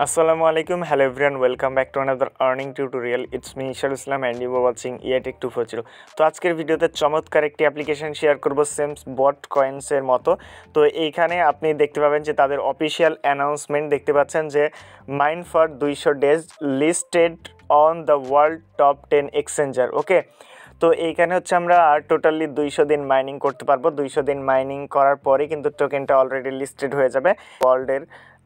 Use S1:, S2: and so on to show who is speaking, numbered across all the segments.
S1: Assalamu alaikum, hello everyone, welcome back to another earning tutorial. It's me Ishar Islam and you are watching EI TecH240. তো আজকের ভিডিওতে চমৎকার একটি application share করব same বট coins এর মতো। তো এইখানে আপনি দেখতে পাবেন যে তাদের অফিশিয়াল অ্যানাউন্সমেন্ট দেখতে পাচ্ছেন যে mine for 200 days listed on the world top 10 exchanger. Okay, তো এইখানে হচ্ছে আমরা টোটালি 200 দিন মাইনিং করতে পারবো। 200 দিন মাইনিং করার পরে কিন্তু টোকেনটা অলরেডি লিস্টেড হয়ে যাবে ওয়ার্ল্ডের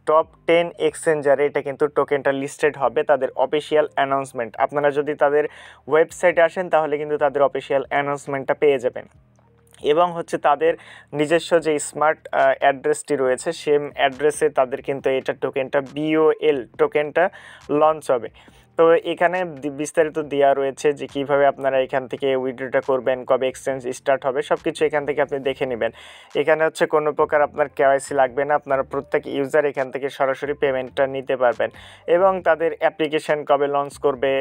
S1: টপ 10 এক্সচেঞ্জারে। এটা কিন্তু টোকেনটা লিস্টেড হবে, তাদের অফিশিয়াল অ্যানাউন্সমেন্ট। আপনারা যদি তাদের ওয়েবসাইটে আসেন তাহলে কিন্তু তাদের অফিশিয়াল অ্যানাউন্সমেন্টটা পেয়ে যাবেন। এবং হচ্ছে তাদের নিজস্ব যে স্মার্ট অ্যাড্রেসটি রয়েছে সেম অ্যাড্রেসে তাদের কিন্তু এটা টোকেনটা BOL টোকেনটা লঞ্চ হবে। তো এখানে বিস্তারিত দেওয়া রয়েছে যে কীভাবে আপনারা এখান থেকে উইথড্রটা করবেন, কবে এক্সচেঞ্জ স্টার্ট হবে, সব কিছু এখান থেকে আপনি দেখে নেবেন। এখানে হচ্ছে কোনো প্রকার আপনার KYC লাগবে না, আপনারা প্রত্যেক ইউজার এখান থেকে সরাসরি পেমেন্টটা নিতে পারবেন। এবং তাদের অ্যাপ্লিকেশান কবে লঞ্চ করবে,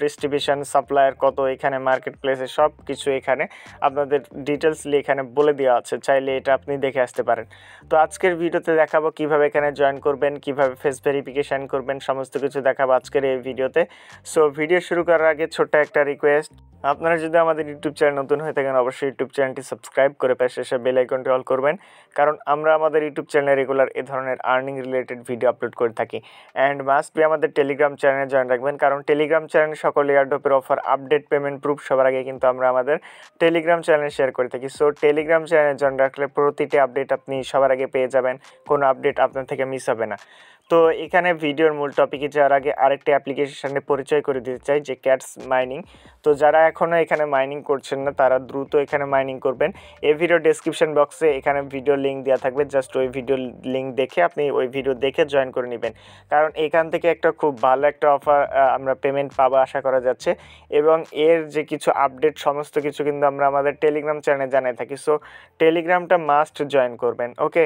S1: ডিস্ট্রিবিউশন সাপ্লায়ার কত, এখানে মার্কেট প্লেসে সব কিছু এখানে আপনাদের ডিটেলসলি এখানে বলে দেওয়া আছে, চাইলে এটা আপনি দেখে আসতে পারেন। তো আজকের ভিডিওতে দেখাবো কীভাবে এখানে জয়েন করবেন, কীভাবে ফেস ভেরিফিকেশান করবেন, সমস্ত কিছু দেখাবো আজকের এই ভিডিওতে। সো ভিডিও শুরু করার আগে ছোট্ট একটা রিকোয়েস্ট, আপনারা যদি আমাদের ইউটিউব চ্যানেল নতুন হয়ে থাকেন অবশ্যই ইউটিউব চ্যানেলটি সাবস্ক্রাইব করে পাশে এসে বেল আইকনটি অল করবেন, কারণ আমরা আমাদের ইউটিউব চ্যানেলে রেগুলার এ ধরনের আর্নিং রিলেটেড ভিডিও আপলোড করে থাকি। অ্যান্ড মাস্ট বি আমাদের টেলিগ্রাম চ্যানেলে জয়েন রাখবেন, কারণ টেলিগ্রাম চ্যানেলে সকল এয়ারড্রপের অফার, আপডেট, পেমেন্ট প্রুফ সবার আগে কিন্তু আমরা আমাদের টেলিগ্রাম চ্যানেলে শেয়ার করে থাকি। সো টেলিগ্রাম চ্যানেলে জয়েন রাখলে প্রতিটি আপডেট আপনি সবার আগে পেয়ে যাবেন, কোনো আপডেট আপনার থেকে মিস হবে না। তো এখানে ভিডিওর মূল টপিকে যাওয়ার আগে আরেকটি অ্যাপ্লিকেশনে পরিচয় করে দিতে চাই, যে ক্যাটস মাইনিং। তো যারা এখনও এখানে মাইনিং করছেন না তারা দ্রুত এখানে মাইনিং করবেন। এই ভিডিও ডেসক্রিপশন বক্সে এখানে ভিডিও লিঙ্ক দেওয়া থাকবে, জাস্ট ওই ভিডিও লিঙ্ক দেখে আপনি ওই ভিডিও দেখে জয়েন করে নেবেন, কারণ এখান থেকে একটা খুব ভালো একটা অফার আমরা পেমেন্ট পাবো আশা করা যাচ্ছে। এবং এর যে কিছু আপডেট সমস্ত কিছু কিন্তু আমরা আমাদের টেলিগ্রাম চ্যানেলে জানিয়ে থাকি। সো টেলিগ্রামটা মাস্ট জয়েন করবেন। ওকে,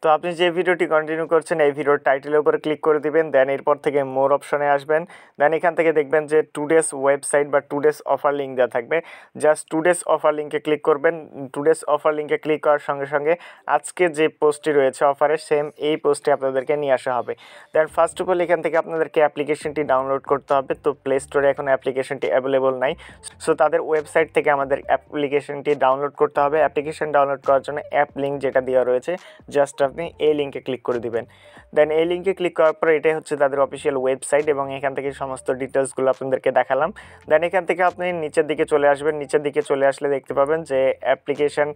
S1: তো আপনি যে ভিডিওটি কন্টিনিউ করছেন এই ভিডিওর টাইটেলের উপরে ক্লিক করে দিবেন, দেন এরপর থেকে মোর অপশনে আসবেন। দেন এখান থেকে দেখবেন যে টুডেস ওয়েবসাইট বা টুডেস অফার লিঙ্ক দেওয়া থাকবে, জাস্ট টুডেস অফার লিঙ্কে ক্লিক করবেন। টুডেস অফার লিঙ্কে ক্লিক করার সঙ্গে সঙ্গে আজকে যে পোস্টটি রয়েছে অফারে সেম এই পোস্টে আপনাদেরকে নিয়ে আসা হবে। দেন ফার্স্ট অফ অল এখান থেকে আপনাদেরকে অ্যাপ্লিকেশনটি ডাউনলোড করতে হবে। তো প্লে স্টোরে এখন অ্যাপ্লিকেশনটি অ্যাভেলেবল নাই, সো তাদের ওয়েবসাইট থেকে আমাদের অ্যাপ্লিকেশনটি ডাউনলোড করতে হবে। অ্যাপ্লিকেশন ডাউনলোড করার জন্য অ্যাপ লিঙ্ক যেটা দেওয়া রয়েছে জাস্ট আপনি এই লিঙ্কে ক্লিক করে দিবেন। দেন এই লিঙ্কে ক্লিক করার পর এটাই হচ্ছে তাদের অফিসিয়াল ওয়েবসাইট এবং এখান থেকে সমস্ত ডিটেলসগুলো আপনাদেরকে দেখালাম। দেন এখান থেকে আপনি নিচের দিকে চলে আসবেন। নিচের দিকে চলে আসলে দেখতে পাবেন যে অ্যাপ্লিকেশন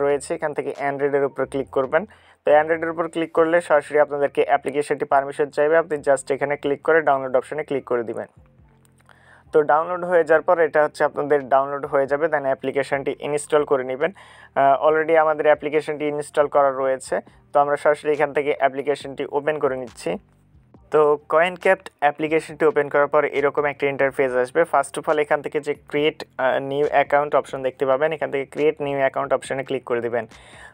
S1: রয়েছে, এখান থেকে অ্যান্ড্রয়েডের উপর ক্লিক করবেন। তো অ্যান্ড্রয়েডের উপর ক্লিক করলে সরাসরি আপনাদেরকে অ্যাপ্লিকেশনটি পারমিশন চাইবে, আপনি জাস্ট এখানে ক্লিক করে ডাউনলোড অপশনে ক্লিক করে দিবেন। তো ডাউনলোড হয়ে যাওয়ার পর এটা হচ্ছে আপনাদের ডাউনলোড হয়ে যাবে, দেন অ্যাপ্লিকেশনটি ইনস্টল করে নেবেন। অলরেডি আমাদের অ্যাপ্লিকেশনটি ইনস্টল করা রয়েছে, তো আমরা সরাসরি এখান থেকে অ্যাপ্লিকেশনটি ওপেন করে নিচ্ছি। তো কয়েনক্যাপ্ট অ্যাপ্লিকেশনটি ওপেন করার পর এরকম একটা ইন্টারফেস আসবে। ফার্স্ট অফ অল এখান থেকে যে ক্রিয়েট নিউ অ্যাকাউন্ট অপশন দেখতে পাবেন, এখান থেকে ক্রিয়েট নিউ অ্যাকাউন্ট অপশনে ক্লিক করে দিবেন।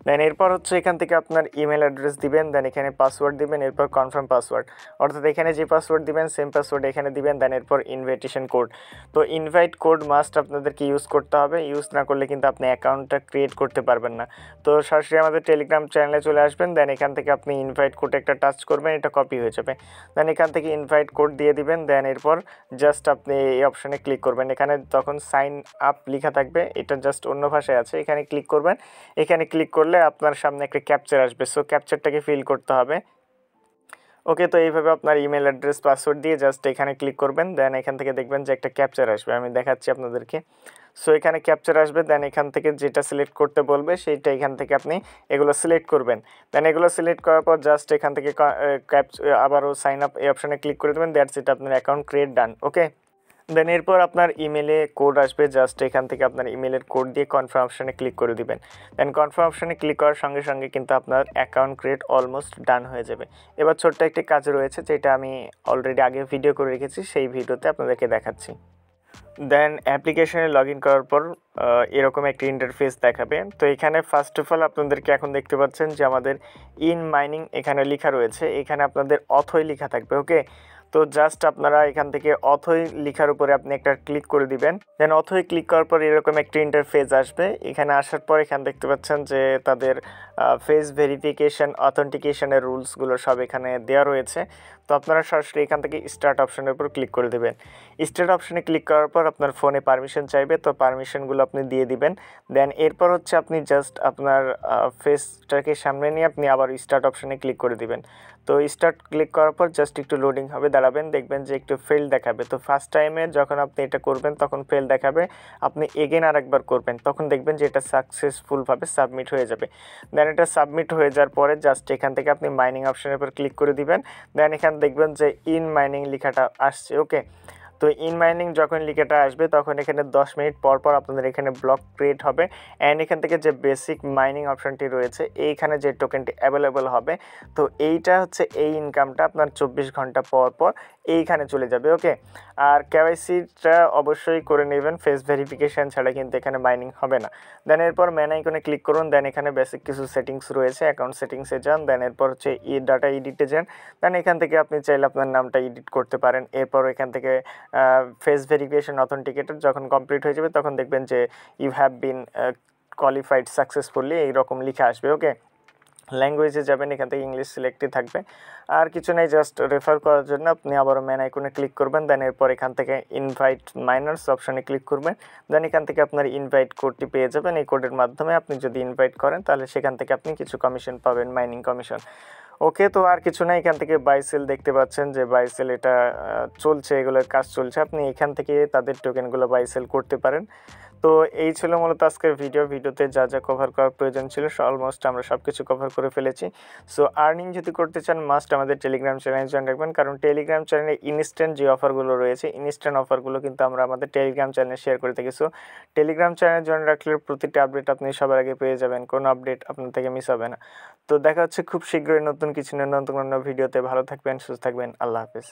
S1: দেন এরপর হচ্ছে এখান থেকে আপনার ইমেল অ্যাড্রেস দিবেন, দেন এখানে পাসওয়ার্ড দিবেন, এরপর কনফার্ম পাসওয়ার্ড, অর্থাৎ এখানে যে পাসওয়ার্ড দিবেন সেম পাসওয়ার্ড এখানে দিবেন। দেন এরপর ইনভাইটেশন কোড, তো ইনভাইট কোড মাস্ট আপনাদেরকে ইউজ করতে হবে, ইউজ না করলে কিন্তু আপনি অ্যাকাউন্টটা ক্রিয়েট করতে পারবেন না। তো সরাসরি আমাদের টেলিগ্রাম চ্যানেলে চলে আসবেন, দেন এখান থেকে আপনি ইনভাইট কোড একটা টাচ করবেন, এটা কপি হয়ে যাবে। দেন এখান থেকে ইনভাইট কোড দিয়ে দিবেন, দেন এরপর জাস্ট আপনি এই অপশনে ক্লিক করবেন। এখানে তখন সাইন আপ লেখা থাকবে, এটা জাস্ট অন্য ভাষায় আছে, এখানে ক্লিক করবেন। এখানে ক্লিক করলে আপনার সামনে একটা ক্যাপচার আসবে, সো ক্যাপচারটাকে ফিল করতে হবে। ওকে, তো এইভাবে আপনার ইমেল অ্যাড্রেস পাসওয়ার্ড দিয়ে জাস্ট এখানে ক্লিক করবেন। দেন এখান থেকে দেখবেন যে একটা ক্যাপচার আসবে, আমি দেখাচ্ছি আপনাদেরকে। সো এখানে ক্যাপচার আসবে, দেন এখান থেকে যেটা সিলেক্ট করতে বলবে সেইটা এখান থেকে আপনি এগুলো সিলেক্ট করবেন। দেন এগুলো সিলেক্ট করার পর জাস্ট এখান থেকে আবারও সাইন আপ এই অপশানে ক্লিক করে দেবেন, দ্যাটস ইট, আপনার অ্যাকাউন্ট ক্রিয়েট ডান। ওকে, দেন এরপর আপনার ইমেলে কোড আসবে, জাস্ট এখান থেকে আপনার ইমেলের কোড দিয়ে কনফার্ম অপশানে ক্লিক করে দিবেন। দেন কনফার্ম অপশানে ক্লিক করার সঙ্গে সঙ্গে কিন্তু আপনার অ্যাকাউন্ট ক্রিয়েট অলমোস্ট ডান হয়ে যাবে। এবার ছোট্ট একটি কাজ রয়েছে যেটা আমি অলরেডি আগে ভিডিও করে রেখেছি, সেই ভিডিওতে আপনাদেরকে দেখাচ্ছি। দেন অ্যাপ্লিকেশনে লগ ইন করার পর এরকম একটি ইন্টারফেস দেখাবে। তো এখানে ফার্স্ট অফ অল আপনাদেরকে এখন দেখতে পাচ্ছেন যে আমাদের ইন মাইনিং এখানে লেখা রয়েছে, এখানে আপনাদের অথই লেখা থাকবে। ওকে, তো জাস্ট আপনারা এখান থেকে অথই লেখার উপরে আপনি একটা ক্লিক করে দিবেন। দেন অথই ক্লিক করার পর এরকম একটি ইন্টারফেস আসবে। এখানে আসার পর এখানে দেখতে পাচ্ছেন যে তাদের ফেস ভেরিফিকেশন অথেন্টিকেশনের রুলসগুলো সব এখানে দেওয়া রয়েছে। তো আপনারা সরাসরি এখান থেকে স্টার্ট অপশনের উপর ক্লিক করে দেবেন। স্টার্ট অপশনে ক্লিক করার পর আপনার ফোনে পারমিশন চাইবে, তো পারমিশনগুলো আপনি দিয়ে দিবেন। দেন এরপর হচ্ছে আপনি জাস্ট আপনার ফেসটাকে সামনে নিয়ে আপনি আবার স্টার্ট অপশনে ক্লিক করে দিবেন। তো স্টার্ট ক্লিক করার পর জাস্ট একটু লোডিং হবে, দাঁড়াবেন, দেখবেন যে একটু ফেল দেখাবে। তো ফার্স্ট টাইমে যখন আপনি এটা করবেন তখন ফেল দেখাবে, আপনি এগেন আরেকবার করবেন, তখন দেখবেন যে এটা সাকসেসফুলভাবে সাবমিট হয়ে যাবে। দেন এটা সাবমিট হয়ে যাওয়ার পরে জাস্ট এখান থেকে আপনি মাইনিং অপশনের উপর ক্লিক করে দিবেন। দেন এখানে দেখবেন যে ইন মাইনিং লেখাটা আসছে। ওকে, তো ইন মাইনিং যখন লেখাটা আসবে তখন এখানে 10 মিনিট পর পর আপনাদের এখানে ব্লক ক্রিয়েট হবে। অ্যান্ড এখান থেকে যে বেসিক মাইনিং অপশনটি রয়েছে এইখানে যে টোকেনটি অ্যাভেলেবল হবে, তো এইটা হচ্ছে এই ইনকামটা আপনার 24 ঘন্টা পর পর এইখানে চলে যাবে। ওকে, আর কেওয়াইসিটা অবশ্যই করে নেবেন, ফেস ভেরিফিকেশান ছাড়া কিন্তু এখানে মাইনিং হবে না। দেন এরপর ম্যান আইকনে ক্লিক করুন। দেন এখানে বেসিক কিছু সেটিংস রয়েছে, অ্যাকাউন্ট সেটিংসে যান। দেন এরপর হচ্ছে ডাটা এডিটে যান। দেন এখান থেকে আপনি চাইলে আপনার নামটা এডিট করতে পারেন। এরপর এখান থেকে ফেস ভেরিফিকেশন অথেন্টিকেটেড যখন কমপ্লিট হয়ে যাবে তখন দেখবেন যে you have been qualified successfully এইরকম লিখে আসবে। ওকে, ল্যাঙ্গুয়েজে যাবেন, এখান থেকে ইংলিশ সিলেক্টই থাকবে। আর কিছু নেই, জাস্ট রেফার করার জন্য আপনি আবারও ম্যান আইকনে ক্লিক করবেন। দেন এরপর এখান থেকে ইনভাইট মাইনার্স অপশানে ক্লিক করবেন। দেন এখান থেকে আপনার ইনভাইট কোডটি পেয়ে যাবেন। এই কোডের মাধ্যমে আপনি যদি ইনভাইট করেন তাহলে সেখান থেকে আপনি কিছু কমিশন পাবেন, মাইনিং কমিশন। ওকে, তো আর কিছু না, এখান থেকে বাই সেল দেখতে পাচ্ছেন যে বাই সেল এটা চলছে, এগুলোর কাজ চলছে, আপনি এখান থেকে তাদের টোকেনগুলো বাই সেল করতে পারেন। তো এই ছিল মূলত আজকের ভিডিওতে যা যা কভার করার প্রয়োজন ছিল অলমোস্ট আমরা সব কিছু কভার করে ফেলেছি। সো আর্নিং যদি করতে চান মাস্ট আমাদের টেলিগ্রাম চ্যানেল জয়েন রাখবেন, কারণ টেলিগ্রাম চ্যানেলে ইনস্ট্যান্ট যে অফারগুলো রয়েছে ইনস্ট্যান্ট অফারগুলো কিন্তু আমরা আমাদের টেলিগ্রাম চ্যানেলে শেয়ার করে থাকি। সো টেলিগ্রাম চ্যানেল জয়েন রাখলে প্রতিটি আপডেট আপনি সবার আগে পেয়ে যাবেন, কোনো আপডেট আপনার থেকে মিস হবে না। তো দেখা হচ্ছে খুব শীঘ্রই নতুন কিছু নতুন ভিডিওতে। ভালো থাকবেন, সুস্থ থাকবেন, আল্লাহ হাফেজ।